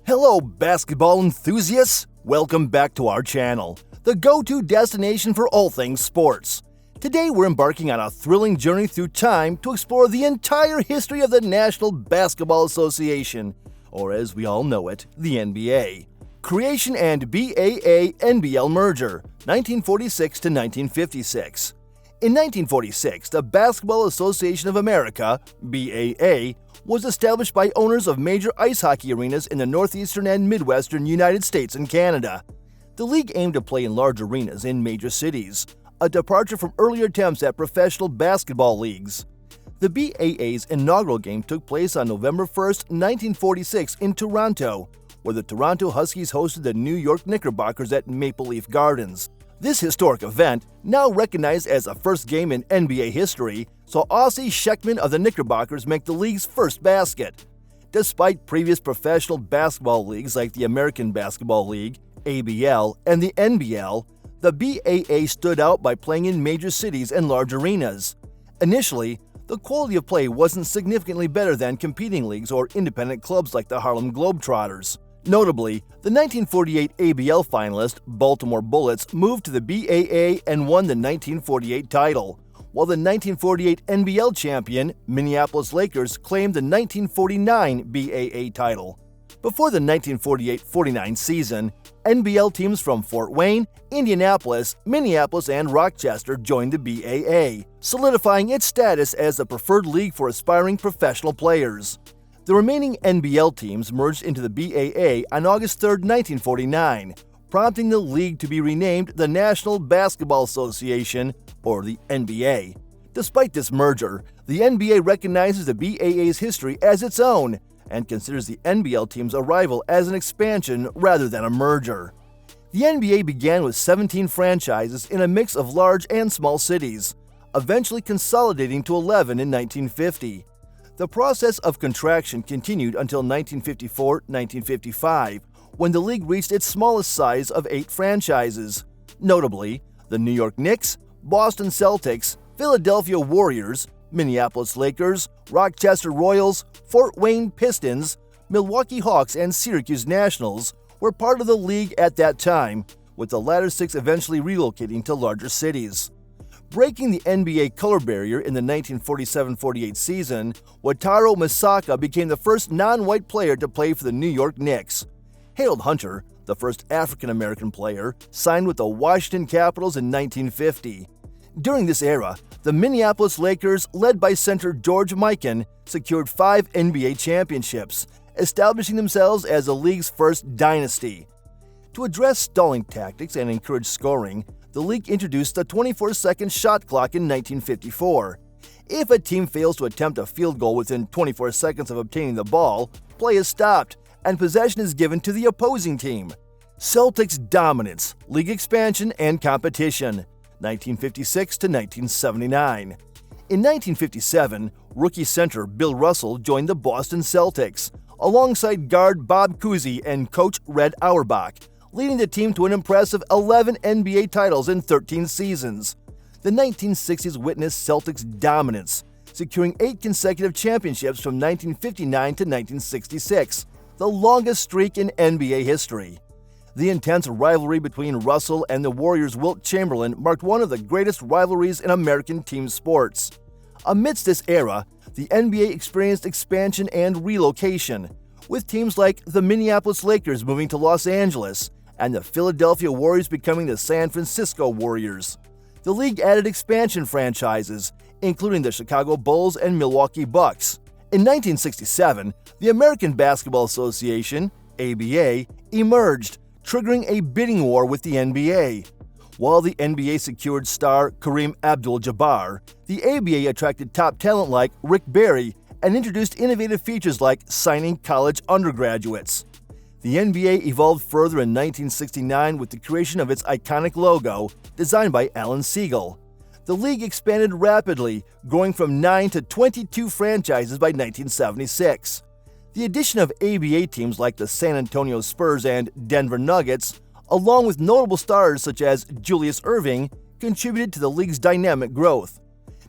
Hello, basketball enthusiasts! Welcome back to our channel, the go-to destination for all things sports. Today we're embarking on a thrilling journey through time to explore the entire history of the National Basketball Association, or as we all know it, the NBA. Creation and BAA-NBL merger, 1946 to 1956. In 1946, the Basketball Association of America, BAA, was established by owners of major ice hockey arenas in the northeastern and midwestern United States and Canada. The league aimed to play in large arenas in major cities, a departure from earlier attempts at professional basketball leagues. The BAA's inaugural game took place on November 1, 1946 in Toronto, where the Toronto Huskies hosted the New York Knickerbockers at Maple Leaf Gardens. This historic event, now recognized as the first game in NBA history, saw Ossie Schekman of the Knickerbockers make the league's first basket. Despite previous professional basketball leagues like the American Basketball League, ABL, and the NBL, the BAA stood out by playing in major cities and large arenas. Initially, the quality of play wasn't significantly better than competing leagues or independent clubs like the Harlem Globetrotters. Notably, the 1948 ABL finalist, Baltimore Bullets, moved to the BAA and won the 1948 title, while the 1948 NBL champion, Minneapolis Lakers, claimed the 1949 BAA title. Before the 1948-49 season, NBL teams from Fort Wayne, Indianapolis, Minneapolis, and Rochester joined the BAA, solidifying its status as the preferred league for aspiring professional players. The remaining NBL teams merged into the BAA on August 3, 1949, prompting the league to be renamed the National Basketball Association, or the NBA. Despite this merger, the NBA recognizes the BAA's history as its own and considers the NBL team's arrival as an expansion rather than a merger. The NBA began with 17 franchises in a mix of large and small cities, eventually consolidating to 11 in 1950. The process of contraction continued until 1954-1955, when the league reached its smallest size of 8 franchises, notably the New York Knicks, Boston Celtics, Philadelphia Warriors, Minneapolis Lakers, Rochester Royals, Fort Wayne Pistons, Milwaukee Hawks, and Syracuse Nationals were part of the league at that time, with the latter 6 eventually relocating to larger cities. Breaking the NBA color barrier in the 1947-48 season, Wataru Misaka became the first non-white player to play for the New York Knicks. Harold Hunter, the first African-American player, signed with the Washington Capitals in 1950. During this era, the Minneapolis Lakers, led by center George Mikan, secured 5 NBA championships, establishing themselves as the league's first dynasty. To address stalling tactics and encourage scoring, the league introduced a 24-second shot clock in 1954. If a team fails to attempt a field goal within 24 seconds of obtaining the ball, play is stopped, and possession is given to the opposing team. Celtics dominance, league expansion, and competition, 1956 to 1979. In 1957, rookie center Bill Russell joined the Boston Celtics, alongside guard Bob Cousy and coach Red Auerbach, leading the team to an impressive 11 NBA titles in 13 seasons. The 1960s witnessed Celtics dominance, securing 8 consecutive championships from 1959 to 1966, the longest streak in NBA history. The intense rivalry between Russell and the Warriors' Wilt Chamberlain marked one of the greatest rivalries in American team sports. Amidst this era, the NBA experienced expansion and relocation, with teams like the Minneapolis Lakers moving to Los Angeles and the Philadelphia Warriors becoming the San Francisco Warriors. The league added expansion franchises, including the Chicago Bulls and Milwaukee Bucks. In 1967, the American Basketball Association, ABA, emerged, triggering a bidding war with the NBA. While the NBA secured star Kareem Abdul-Jabbar, the ABA attracted top talent like Rick Barry and introduced innovative features like signing college undergraduates. The NBA evolved further in 1969 with the creation of its iconic logo, designed by Alan Siegel. The league expanded rapidly, growing from 9 to 22 franchises by 1976. The addition of ABA teams like the San Antonio Spurs and Denver Nuggets, along with notable stars such as Julius Erving, contributed to the league's dynamic growth.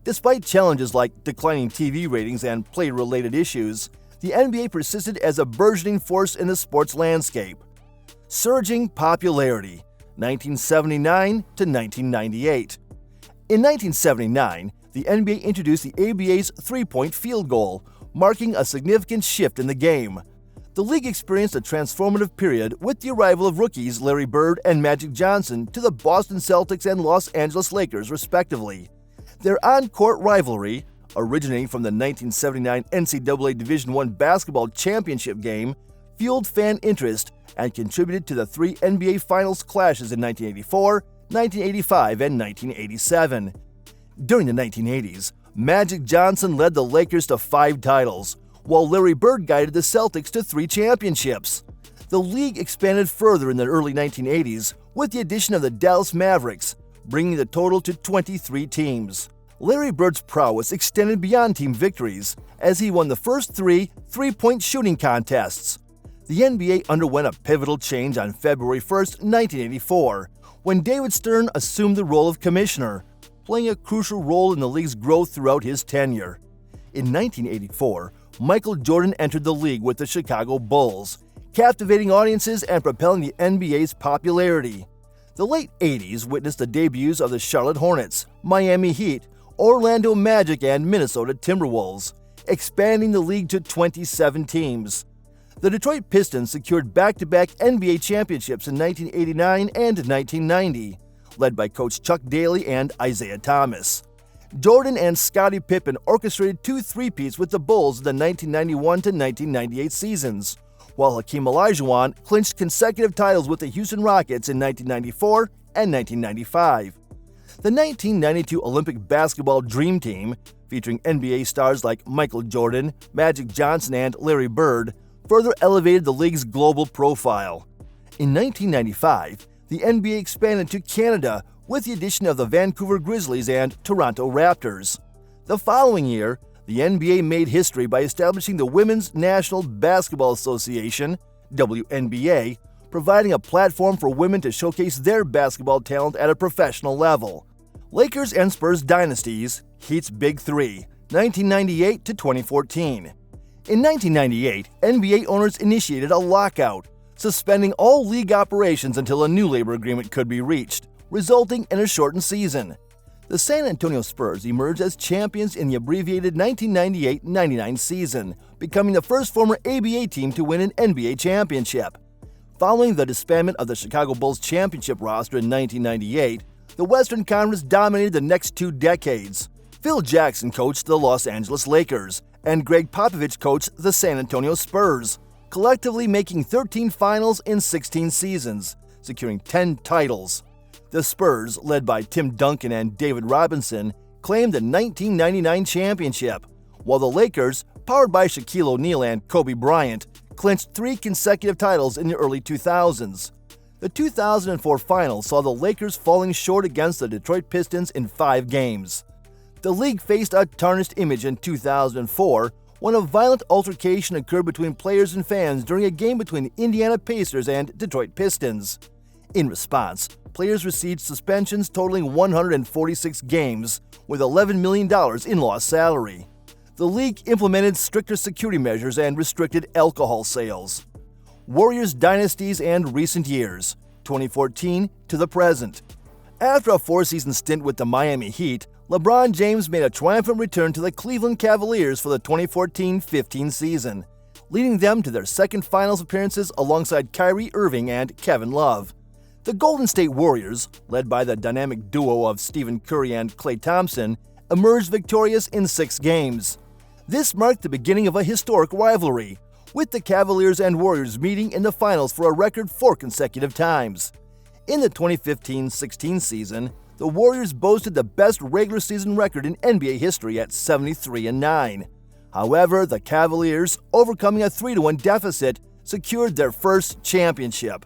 Despite challenges like declining TV ratings and play-related issues, the the NBA persisted as a burgeoning force in the sports landscape. Surging popularity, 1979 to 1998. In 1979, the NBA introduced the ABA's three-point field goal, marking a significant shift in the game. The league experienced a transformative period with the arrival of rookies Larry Bird and Magic Johnson to the Boston Celtics and Los Angeles Lakers, respectively. Their on-court rivalry, originating from the 1979 NCAA Division I basketball championship game, fueled fan interest and contributed to the three NBA Finals clashes in 1984, 1985, and 1987. During the 1980s, Magic Johnson led the Lakers to 5 titles, while Larry Bird guided the Celtics to 3 championships. The league expanded further in the early 1980s with the addition of the Dallas Mavericks, bringing the total to 23 teams. Larry Bird's prowess extended beyond team victories, as he won the first 3 three-point shooting contests. The NBA underwent a pivotal change on February 1, 1984, when David Stern assumed the role of commissioner, playing a crucial role in the league's growth throughout his tenure. In 1984, Michael Jordan entered the league with the Chicago Bulls, captivating audiences and propelling the NBA's popularity. The late 80s witnessed the debuts of the Charlotte Hornets, Miami Heat, Orlando Magic, and Minnesota Timberwolves, expanding the league to 27 teams. The Detroit Pistons secured back-to-back NBA championships in 1989 and 1990, led by Coach Chuck Daly and Isaiah Thomas. Jordan and Scottie Pippen orchestrated 2 three-peats with the Bulls in the 1991 to 1998 seasons, while Hakeem Olajuwon clinched consecutive titles with the Houston Rockets in 1994 and 1995. The 1992 Olympic basketball Dream Team, featuring NBA stars like Michael Jordan, Magic Johnson, and Larry Bird, further elevated the league's global profile. In 1995, the NBA expanded to Canada with the addition of the Vancouver Grizzlies and Toronto Raptors. The following year, the NBA made history by establishing the Women's National Basketball Association, WNBA, providing a platform for women to showcase their basketball talent at a professional level. Lakers and Spurs Dynasties, Heat's Big Three, 1998 to 2014. In 1998, NBA owners initiated a lockout, suspending all league operations until a new labor agreement could be reached, resulting in a shortened season. The San Antonio Spurs emerged as champions in the abbreviated 1998-99 season, becoming the first former ABA team to win an NBA championship. Following the disbandment of the Chicago Bulls championship roster in 1998, the Western Conference dominated the next 2 decades. Phil Jackson coached the Los Angeles Lakers, and Greg Popovich coached the San Antonio Spurs, collectively making 13 finals in 16 seasons, securing 10 titles. The Spurs, led by Tim Duncan and David Robinson, claimed the 1999 championship, while the Lakers, powered by Shaquille O'Neal and Kobe Bryant, clinched 3 consecutive titles in the early 2000s. The 2004 finals saw the Lakers falling short against the Detroit Pistons in 5 games. The league faced a tarnished image in 2004 when a violent altercation occurred between players and fans during a game between the Indiana Pacers and Detroit Pistons. In response, players received suspensions totaling 146 games, with $11 million in lost salary. The league implemented stricter security measures and restricted alcohol sales. Warriors Dynasties and Recent Years, 2014 to the present. After a 4-season stint with the Miami Heat, LeBron James made a triumphant return to the Cleveland Cavaliers for the 2014-15 season, leading them to their second finals appearances alongside Kyrie Irving and Kevin Love. The Golden State Warriors, led by the dynamic duo of Stephen Curry and Klay Thompson, emerged victorious in 6 games. This marked the beginning of a historic rivalry, with the Cavaliers and Warriors meeting in the finals for a record 4 consecutive times. In the 2015-16 season, the Warriors boasted the best regular season record in NBA history at 73-9. However, the Cavaliers, overcoming a 3-1 deficit, secured their first championship.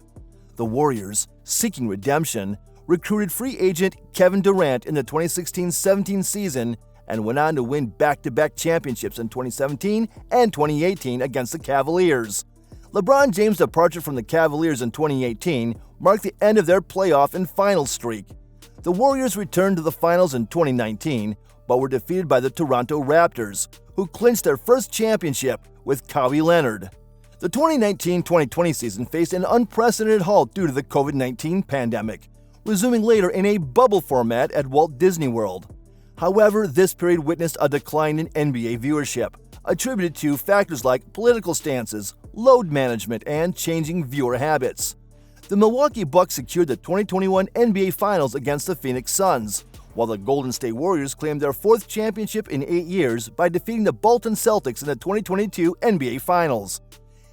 The Warriors, seeking redemption, recruited free agent Kevin Durant in the 2016-17 season and went on to win back-to-back championships in 2017 and 2018 against the Cavaliers. LeBron James' departure from the Cavaliers in 2018 marked the end of their playoff and final streak. The Warriors returned to the finals in 2019, but were defeated by the Toronto Raptors, who clinched their first championship with Kawhi Leonard. The 2019-2020 season faced an unprecedented halt due to the COVID-19 pandemic, resuming later in a bubble format at Walt Disney World. However, this period witnessed a decline in NBA viewership, attributed to factors like political stances, load management, and changing viewer habits. The Milwaukee Bucks secured the 2021 NBA Finals against the Phoenix Suns, while the Golden State Warriors claimed their fourth championship in 8 years by defeating the Boston Celtics in the 2022 NBA Finals.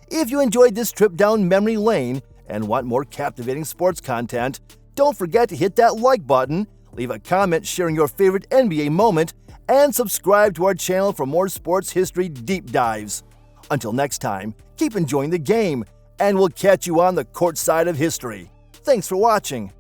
If you enjoyed this trip down memory lane and want more captivating sports content, don't forget to hit that like button, leave a comment sharing your favorite NBA moment, and subscribe to our channel for more sports history deep dives. Until next time, keep enjoying the game, and we'll catch you on the court side of history. Thanks for watching.